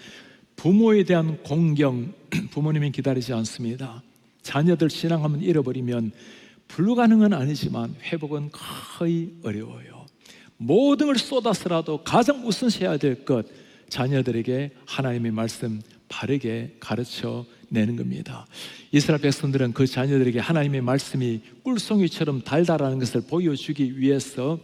부모에 대한 공경, 부모님이 기다리지 않습니다. 자녀들 신앙 한번 잃어버리면 불가능은 아니지만 회복은 거의 어려워요. 모든 걸 쏟아서라도 가장 우선시해야 될 것, 자녀들에게 하나님의 말씀 바르게 가르쳐 내는 겁니다. 이스라엘 백성들은 그 자녀들에게 하나님의 말씀이 꿀송이처럼 달달하는 것을 보여주기 위해서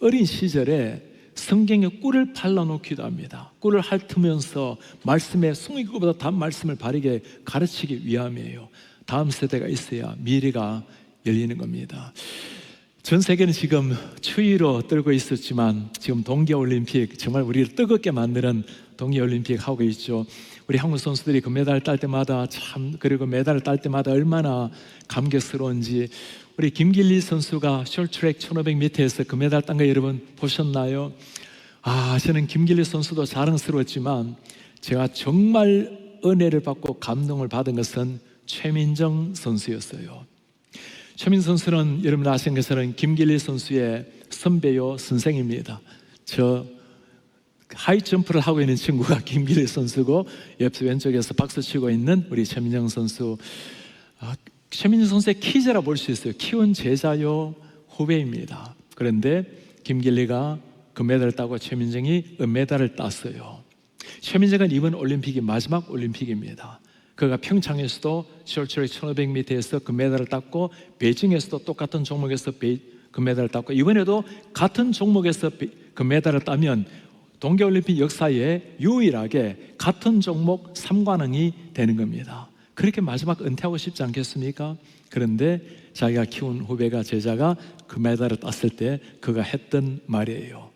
어린 시절에 성경에 꿀을 발라놓기도 합니다. 꿀을 핥으면서 말씀에 송이구보다 단 말씀을 바르게 가르치기 위함이에요. 다음 세대가 있어야 미래가 열리는 겁니다. 전 세계는 지금 추위로 떨고 있었지만 지금 동계올림픽, 정말 우리를 뜨겁게 만드는 동계올림픽 하고 있죠. 우리 한국 선수들이 그 메달을 딸 때마다 그리고 메달을 딸 때마다 얼마나 감격스러운지. 우리 김길리 선수가 숏트랙 1500m에서 그 메달 딴 거 여러분 보셨나요? 저는 김길리 선수도 자랑스러웠지만 제가 정말 은혜를 받고 감동을 받은 것은 최민정 선수였어요. 최민정 선수는 여러분 아시는 것처럼 김길리 선수의 선배요, 선생입니다. 저 하이점프를 하고 있는 친구가 김길리 선수고, 옆 왼쪽에서 박수 치고 있는 우리 최민정 선수. 최민정 선수의 키제라 볼 수 있어요. 키운 제자요 후배입니다. 그런데 김길리가 금메달을 따고 최민정이 은메달을 땄어요. 최민정은 이번 올림픽이 마지막 올림픽입니다. 그가 평창에서도 숏트랙 1500m에서 금메달을 땄고, 베이징에서도 똑같은 종목에서 금메달을 땄고, 이번에도 같은 종목에서 금메달을 따면 동계올림픽 역사에 유일하게 같은 종목 3관왕이 되는 겁니다. 그렇게 마지막 은퇴하고 싶지 않겠습니까? 그런데 자기가 키운 후배가, 제자가 금메달을 땄을 때 그가 했던 말이에요.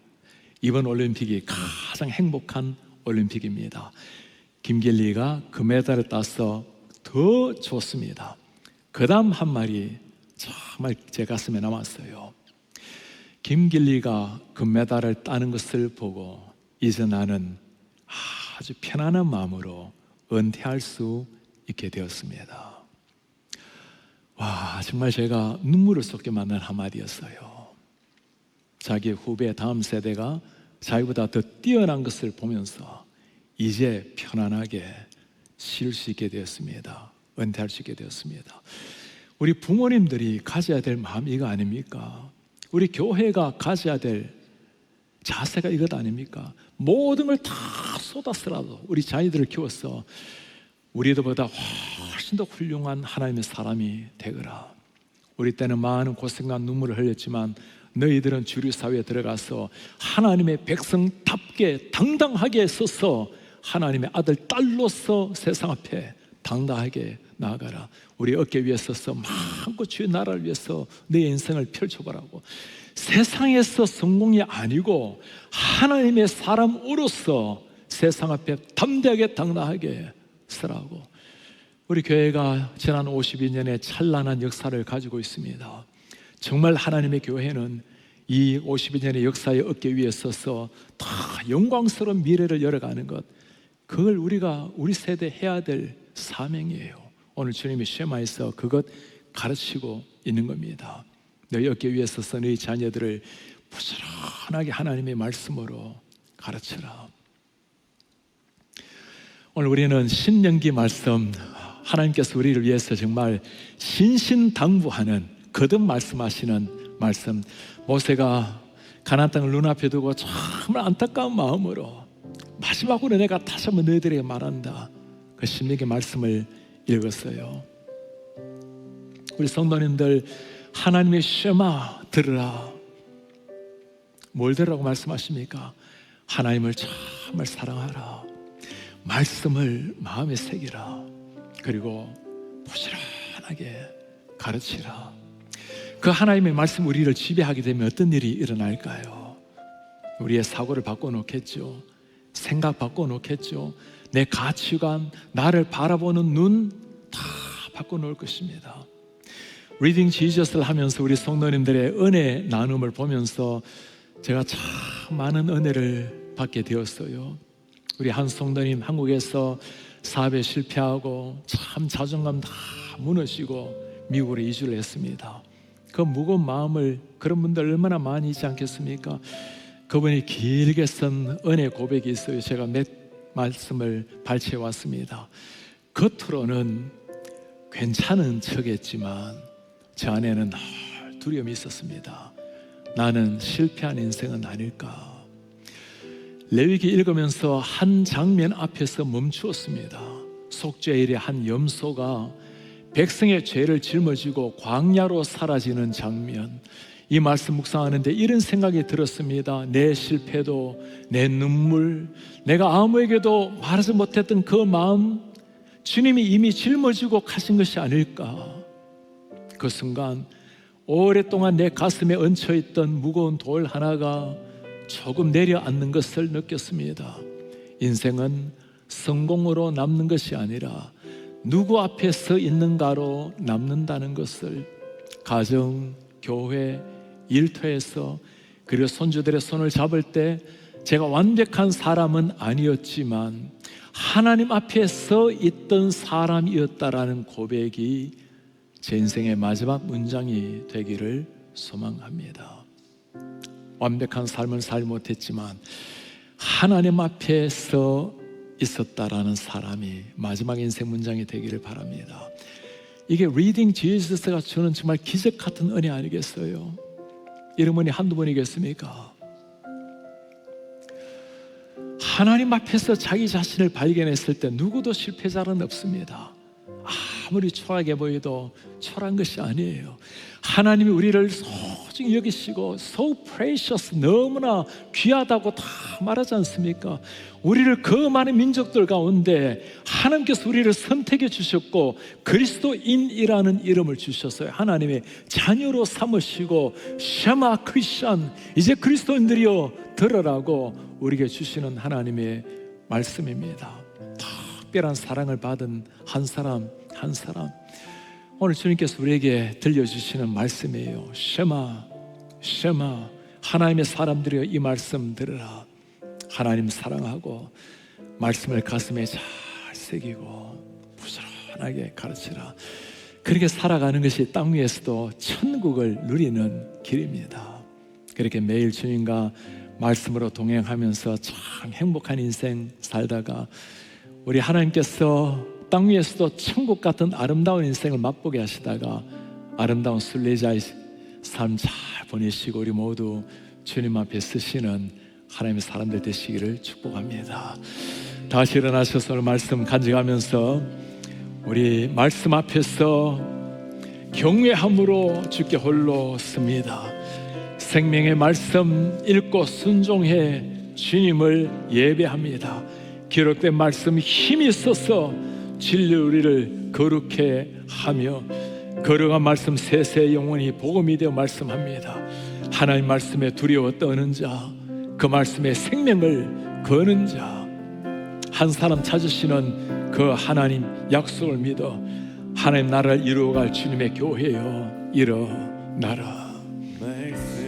이번 올림픽이 가장 행복한 올림픽입니다. 김길리가 금메달을 따서 더 좋습니다. 그 다음 한 말이 정말 제 가슴에 남았어요. 김길리가 금메달을 따는 것을 보고 이제 나는 아주 편안한 마음으로 은퇴할 수 있게 되었습니다. 와, 정말 제가 눈물을 쏟게 만든 한마디였어요. 자기 후배, 다음 세대가 자기보다 더 뛰어난 것을 보면서 이제 편안하게 쉴 수 있게 되었습니다. 은퇴할 수 있게 되었습니다. 우리 부모님들이 가져야 될 마음 이거 아닙니까? 우리 교회가 가져야 될 자세가 이것 아닙니까? 모든 걸 다 쏟았으라도 우리 자녀들을 키워서 우리들보다 훨씬 더 훌륭한 하나님의 사람이 되거라. 우리 때는 많은 고생과 눈물을 흘렸지만 너희들은 주류 사회에 들어가서 하나님의 백성답게 당당하게 서서 하나님의 아들, 딸로서 세상 앞에 당당하게 나아가라. 우리 어깨 위에 서서 마음껏 주의 나라를 위해서 내 인생을 펼쳐보라고. 세상에서 성공이 아니고 하나님의 사람으로서 세상 앞에 담대하게 당당하게 서라고. 우리 교회가 지난 52년의 찬란한 역사를 가지고 있습니다. 정말 하나님의 교회는 이 52년의 역사의 어깨 위에 서서 다 영광스러운 미래를 열어가는 것, 그걸 우리가 우리 세대 해야 될 사명이에요. 오늘 주님이 쉐마에서 그것 가르치고 있는 겁니다. 너희 어깨 위에 서서 너희 자녀들을 부지런하게 하나님의 말씀으로 가르쳐라. 오늘 우리는 신명기 말씀, 하나님께서 우리를 위해서 정말 신신당부하는, 거듭 말씀하시는 말씀. 모세가 가나안 땅을 눈앞에 두고 정말 안타까운 마음으로 마지막으로 내가 다시 한번 너희들에게 말한다, 그 신명기 말씀을 읽었어요. 우리 성도님들, 하나님의 쉐마 들으라. 뭘 들으라고 말씀하십니까? 하나님을 정말 사랑하라, 말씀을 마음에 새기라, 그리고 부지런하게 가르치라. 그 하나님의 말씀 우리를 지배하게 되면 어떤 일이 일어날까요? 우리의 사고를 바꿔놓겠죠. 생각 바꿔놓겠죠. 내 가치관, 나를 바라보는 눈 다 바꿔놓을 것입니다. 리딩 지저스를 하면서 우리 성도님들의 은혜 나눔을 보면서 제가 참 많은 은혜를 받게 되었어요. 우리 한 성도님 한국에서 사업에 실패하고 참 자존감 다 무너지고 미국으로 이주를 했습니다. 그 무거운 마음을, 그런 분들 얼마나 많이 있지 않겠습니까? 그분이 길게 쓴 은혜 고백이 있어요. 제가 몇 말씀을 발췌해 왔습니다. 겉으로는 괜찮은 척했지만 저 안에는 늘 두려움이 있었습니다. 나는 실패한 인생은 아닐까. 레위기 읽으면서 한 장면 앞에서 멈추었습니다. 속죄일에 한 염소가 백성의 죄를 짊어지고 광야로 사라지는 장면, 이 말씀 묵상하는데 이런 생각이 들었습니다. 내 실패도, 내 눈물, 내가 아무에게도 말하지 못했던 그 마음, 주님이 이미 짊어지고 가신 것이 아닐까. 그 순간 오랫동안 내 가슴에 얹혀있던 무거운 돌 하나가 조금 내려앉는 것을 느꼈습니다. 인생은 성공으로 남는 것이 아니라 누구 앞에 서 있는가로 남는다는 것을 가정, 교회, 일터에서, 그리고 손주들의 손을 잡을 때 제가 완벽한 사람은 아니었지만 하나님 앞에 서 있던 사람이었다라는 고백이 제 인생의 마지막 문장이 되기를 소망합니다. 완벽한 삶을 살지 못했지만 하나님 앞에 서 있었다라는 사람이 마지막 인생 문장이 되기를 바랍니다. 이게 리딩 지저스가 주는 정말 기적 같은 은혜 아니겠어요? 이런 분이 한두 번이겠습니까? 하나님 앞에서 자기 자신을 발견했을 때 누구도 실패자는 없습니다. 아무리 초라하게 보여도 초라한 것이 아니에요. 하나님이 우리를 소중히 여기시고 so precious, 너무나 귀하다고 다 말하지 않습니까? 우리를 그 많은 민족들 가운데 하나님께서 우리를 선택해 주셨고 그리스도인이라는 이름을 주셨어요. 하나님의 자녀로 삼으시고 샤마 크리스천, 이제 그리스도인들이여 들으라고 우리에게 주시는 하나님의 말씀입니다. 특별한 사랑을 받은 한 사람 한 사람, 오늘 주님께서 우리에게 들려주시는 말씀이에요. 쉐마, 쉐마, 하나님의 사람들이여 이 말씀 들으라. 하나님 사랑하고 말씀을 가슴에 잘 새기고 부지런하게 가르치라. 그렇게 살아가는 것이 땅 위에서도 천국을 누리는 길입니다. 그렇게 매일 주님과 말씀으로 동행하면서 참 행복한 인생 살다가 우리 하나님께서 땅 위에서도 천국 같은 아름다운 인생을 맛보게 하시다가 아름다운 순례자의 삶 잘 보내시고 우리 모두 주님 앞에 서시는 하나님의 사람들 되시기를 축복합니다. 다시 일어나셔서 오늘 말씀 간직하면서 우리 말씀 앞에서 경외함으로 주께 홀로 섭니다. 생명의 말씀 읽고 순종해 주님을 예배합니다. 기록된 말씀 힘이 있어서 진리 우리를 거룩해 하며 거룩한 말씀 세세 영원히 복음이 되어 말씀합니다. 하나님 말씀에 두려워 떠는 자, 그 말씀에 생명을 거는 자, 한 사람 찾으시는 그 하나님 약속을 믿어 하나님 나라를 이루어갈 주님의 교회여 일어나라. 말씀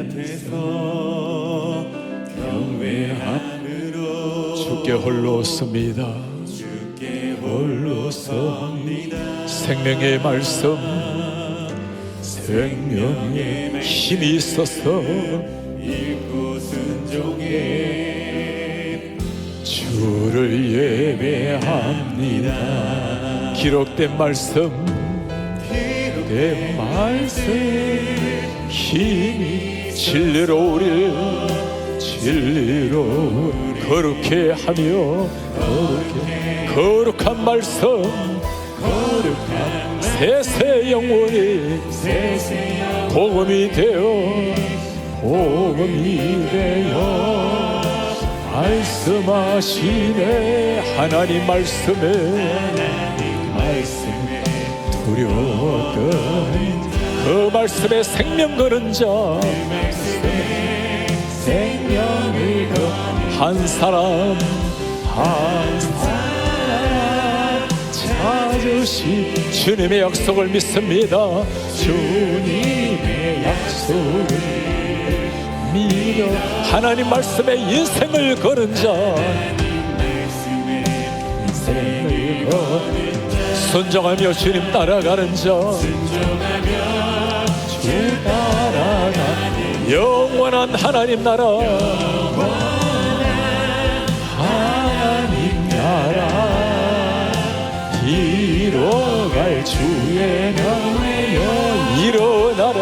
앞에서 경외함으로 주께 홀로 섭니다. 주께 홀로 섭니다. 생명의 말씀, 생명의 힘이 있어서 읽고 순종해 주를 예배합니다. 기록된 말씀, 기록된 말씀 힘이 진리로 우리를 진리로 거룩해 하며 거룩한 말씀 거룩한 세세 영원히 복음이 되어 말씀하시네. 하나님 말씀에 두려웠던 그 말씀에 생명 거는 자 생명을 한 사람 찾으시 주님의 약속을 믿습니다. 주님의 약속을 믿어 하나님 말씀에 인생을 거는 자 인생을 순종하며 주님 따라가는 자 주 따라가는 영원한 하나님 나라 하나님 나라 이뤄갈 주의 명하여 일어나라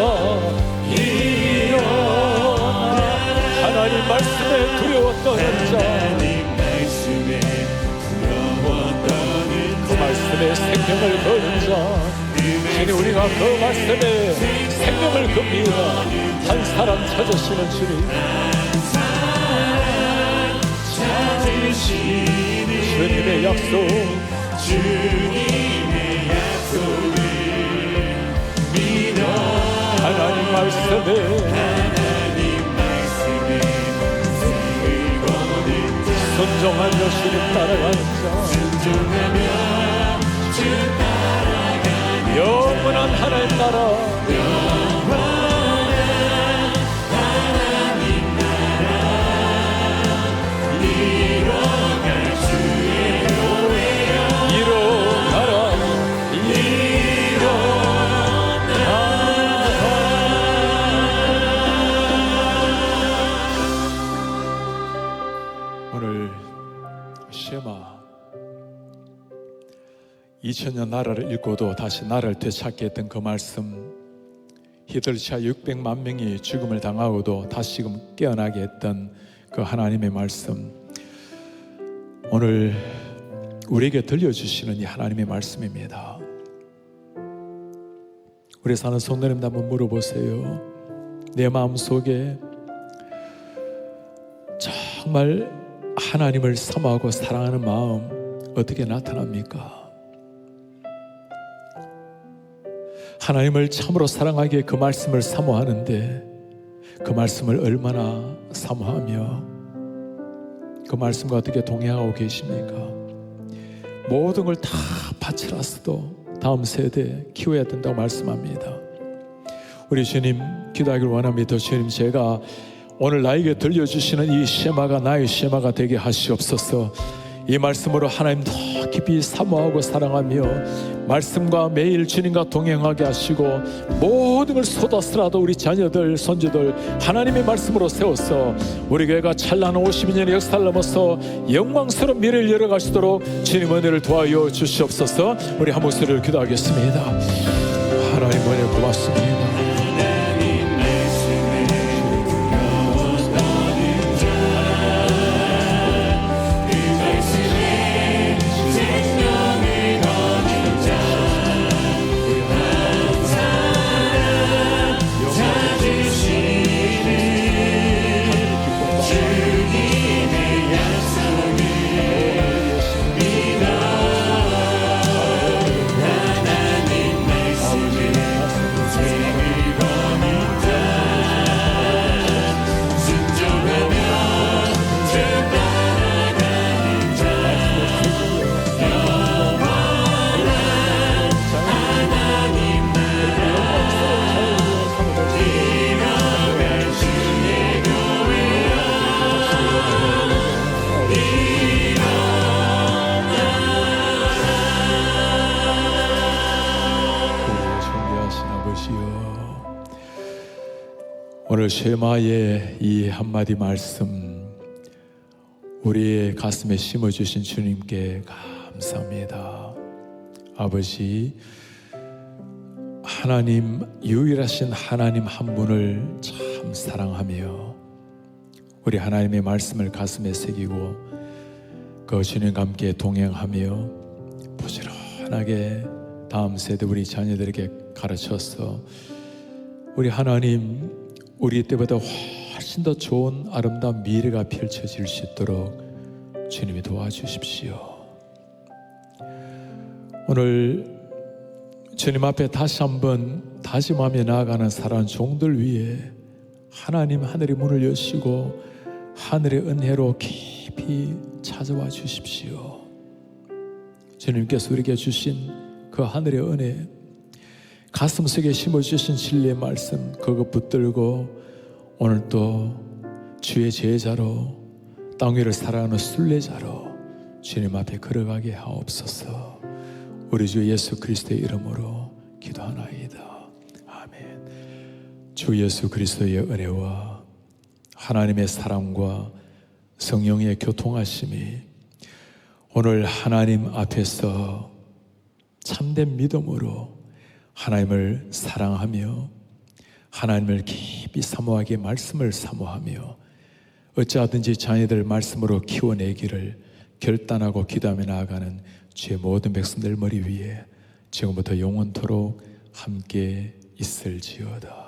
하나님 말씀에 두려웠던 자 그 말씀에 생명을 거는 자 주님 우리가 그 말씀에 생명을 겁니다. 한 사람 찾으시는 주님 주님의 약속 믿어 하나님 말씀에 순종하며 주님 따라가는 자 영원한 하나님 나라 오늘 쉐마 2000년 나라를 읽고도 다시 나라를 되찾게 했던 그 말씀 히들차 600만 명이 죽음을 당하고도 다시금 깨어나게 했던 그 하나님의 말씀 오늘 우리에게 들려주시는 이 하나님의 말씀입니다. 우리 사는 성도님도 한번 물어보세요. 내 마음속에 정말 하나님을 사모하고 사랑하는 마음 어떻게 나타납니까? 하나님을 참으로 사랑하기에 그 말씀을 사모하는데 그 말씀을 얼마나 사모하며 그 말씀과 어떻게 동행하고 계십니까? 모든 걸 다 바치라서도 다음 세대 키워야 된다고 말씀합니다. 우리 주님 기도하기를 원합니다. 주님 제가 오늘 나에게 들려주시는 이 쉐마가 나의 쉐마가 되게 하시옵소서. 이 말씀으로 하나님 더 깊이 사모하고 사랑하며 말씀과 매일 주님과 동행하게 하시고 모든 걸 쏟았으라도 우리 자녀들 손주들 하나님의 말씀으로 세워서 우리 교회가 찬란한 52년의 역사를 넘어서 영광스러운 미래를 열어갈 수 있도록 주님 은혜를 도와여 주시옵소서. 우리 한 목소리를 기도하겠습니다. 하나님 은혜 고맙습니다. 오늘 쉐마의 이 한마디 말씀 우리의 가슴에 심어주신 주님께 감사합니다. 아버지, 하나님 유일하신 하나님 한 분을 참 참 사랑하며 우리 하나님의 말씀을 가슴에 새기고 그 주님과 함께 동행하며 부지런하게 다음 세대 우리 자녀들에게 가르쳐서 우리 하나님 우리 때보다 훨씬 더 좋은 아름다운 미래가 펼쳐질 수 있도록 주님이 도와주십시오. 오늘 주님 앞에 다시 한번 다짐하며 나아가는 사랑하는 종들 위해 하나님 하늘의 문을 여시고 하늘의 은혜로 깊이 찾아와 주십시오. 주님께서 우리에게 주신 그 하늘의 은혜, 가슴속에 심어주신 진리의 말씀, 그것 붙들고 오늘 또 주의 제자로 땅 위를 살아가는 순례자로 주님 앞에 걸어가게 하옵소서. 우리 주 예수 그리스도의 이름으로 기도하나이다. 아멘. 주 예수 그리스도의 은혜와 하나님의 사랑과 성령의 교통하심이 오늘 하나님 앞에서 참된 믿음으로 하나님을 사랑하며 하나님을 깊이 사모하기에 말씀을 사모하며 어찌하든지 자녀들 말씀으로 키워내기를 결단하고 기도하며 나아가는 주의 모든 백성들 머리 위에 지금부터 영원토록 함께 있을지어다.